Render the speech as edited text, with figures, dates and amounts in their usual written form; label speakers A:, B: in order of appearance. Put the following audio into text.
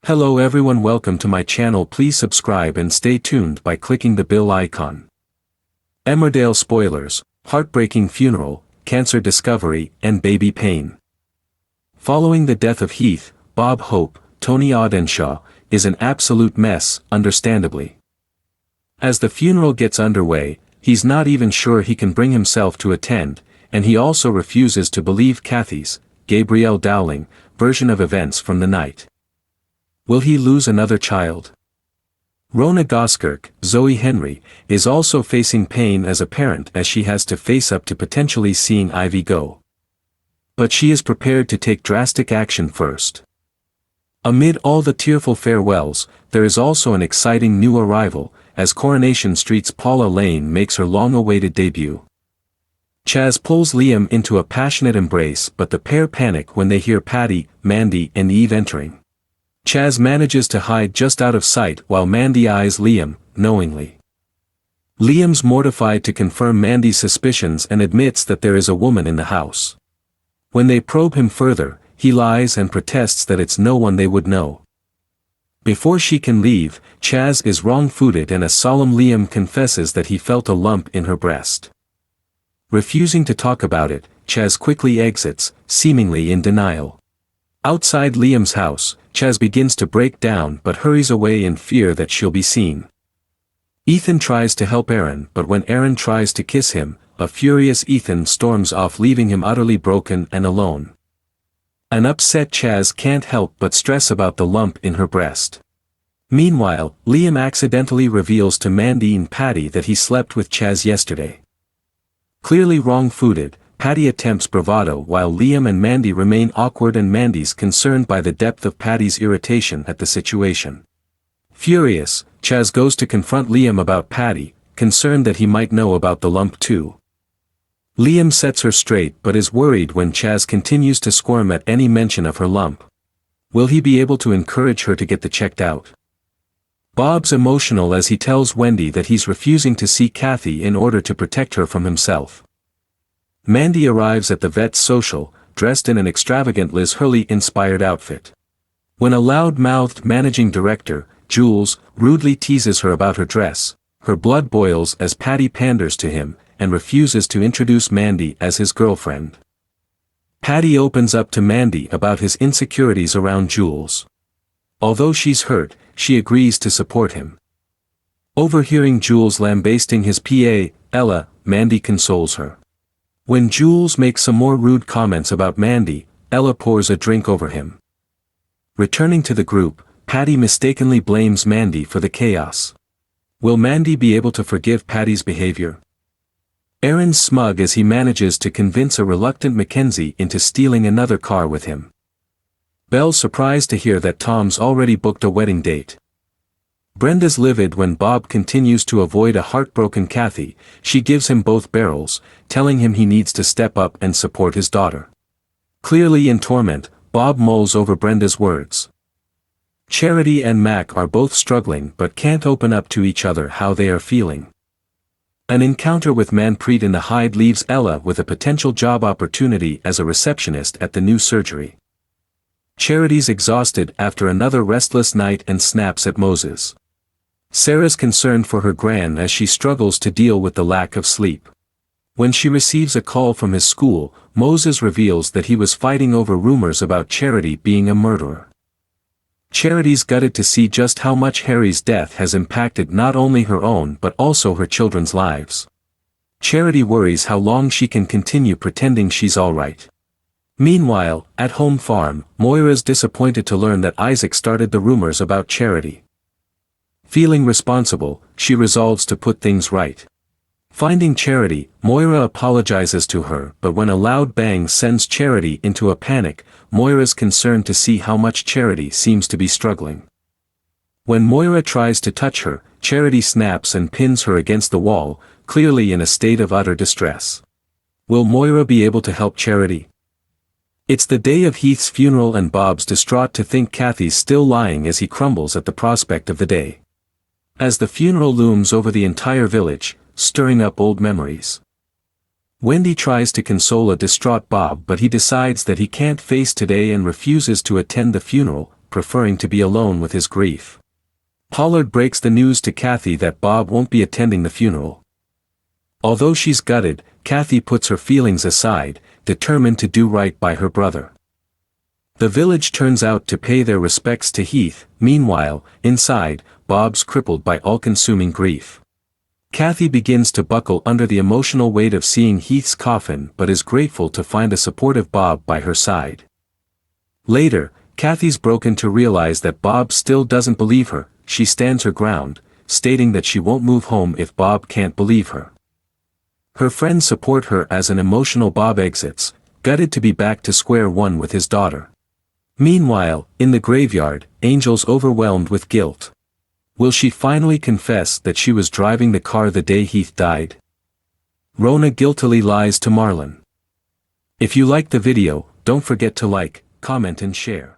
A: Hello everyone, welcome to my channel. Please subscribe and stay tuned by clicking the bell icon. Emmerdale spoilers, heartbreaking funeral, cancer discovery, and baby pain. Following the death of Heath, Bob Hope, Tony Audenshaw, is an absolute mess, understandably. As the funeral gets underway, he's not even sure he can bring himself to attend, and he also refuses to believe Kathy's, Gabrielle Dowling, version of events from the night. Will he lose another child? Rona Goskirk, Zoe Henry, is also facing pain as a parent as she has to face up to potentially seeing Ivy go. But she is prepared to take drastic action first. Amid all the tearful farewells, there is also an exciting new arrival, as Coronation Street's Paula Lane makes her long-awaited debut. Chaz pulls Liam into a passionate embrace, but the pair panic when they hear Patty, Mandy, and Eve entering. Chaz manages to hide just out of sight while Mandy eyes Liam, knowingly. Liam's mortified to confirm Mandy's suspicions and admits that there is a woman in the house. When they probe him further, he lies and protests that it's no one they would know. Before she can leave, Chaz is wrong-footed and a solemn Liam confesses that he felt a lump in her breast. Refusing to talk about it, Chaz quickly exits, seemingly in denial. Outside Liam's house, Chaz begins to break down but hurries away in fear that she'll be seen. Ethan tries to help Aaron, but when Aaron tries to kiss him, a furious Ethan storms off, leaving him utterly broken and alone. An upset Chaz can't help but stress about the lump in her breast. Meanwhile, Liam accidentally reveals to Mandy and Patty that he slept with Chaz yesterday. Clearly wrong-footed, Patty attempts bravado while Liam and Mandy remain awkward, and Mandy's concerned by the depth of Patty's irritation at the situation. Furious, Chaz goes to confront Liam about Patty, concerned that he might know about the lump too. Liam sets her straight but is worried when Chaz continues to squirm at any mention of her lump. Will he be able to encourage her to get the checked out? Bob's emotional as he tells Wendy that he's refusing to see Kathy in order to protect her from himself. Mandy arrives at the vet's social, dressed in an extravagant Liz Hurley-inspired outfit. When a loud-mouthed managing director, Jules, rudely teases her about her dress, her blood boils as Patty panders to him, and refuses to introduce Mandy as his girlfriend. Patty opens up to Mandy about his insecurities around Jules. Although she's hurt, she agrees to support him. Overhearing Jules lambasting his PA, Ella, Mandy consoles her. When Jules makes some more rude comments about Mandy, Ella pours a drink over him. Returning to the group, Patty mistakenly blames Mandy for the chaos. Will Mandy be able to forgive Patty's behavior? Aaron's smug as he manages to convince a reluctant Mackenzie into stealing another car with him. Belle's surprised to hear that Tom's already booked a wedding date. Brenda's livid when Bob continues to avoid a heartbroken Kathy. She gives him both barrels, telling him he needs to step up and support his daughter. Clearly in torment, Bob mulls over Brenda's words. Charity and Mac are both struggling but can't open up to each other how they are feeling. An encounter with Manpreet in the Hyde leaves Ella with a potential job opportunity as a receptionist at the new surgery. Charity's exhausted after another restless night and snaps at Moses. Sarah's concerned for her gran as she struggles to deal with the lack of sleep. When she receives a call from his school, Moses reveals that he was fighting over rumors about Charity being a murderer. Charity's gutted to see just how much Harry's death has impacted not only her own but also her children's lives. Charity worries how long she can continue pretending she's alright. Meanwhile, at home farm, Moira's disappointed to learn that Isaac started the rumors about Charity. Feeling responsible, she resolves to put things right. Finding Charity, Moira apologizes to her, but when a loud bang sends Charity into a panic, Moira's concerned to see how much Charity seems to be struggling. When Moira tries to touch her, Charity snaps and pins her against the wall, clearly in a state of utter distress. Will Moira be able to help Charity? It's the day of Heath's funeral and Bob's distraught to think Kathy's still lying as he crumbles at the prospect of the day. As the funeral looms over the entire village, stirring up old memories. Wendy tries to console a distraught Bob, but he decides that he can't face today and refuses to attend the funeral, preferring to be alone with his grief. Pollard breaks the news to Kathy that Bob won't be attending the funeral. Although she's gutted, Kathy puts her feelings aside, determined to do right by her brother. The village turns out to pay their respects to Heath. Meanwhile, inside, Bob's crippled by all-consuming grief. Kathy begins to buckle under the emotional weight of seeing Heath's coffin but is grateful to find a supportive Bob by her side. Later, Kathy's broken to realize that Bob still doesn't believe her. She stands her ground, stating that she won't move home if Bob can't believe her. Her friends support her as an emotional Bob exits, gutted to be back to square one with his daughter. Meanwhile, in the graveyard, Angel's overwhelmed with guilt. Will she finally confess that she was driving the car the day Heath died? Rona guiltily lies to Marlon. If you liked the video, don't forget to like, comment and share.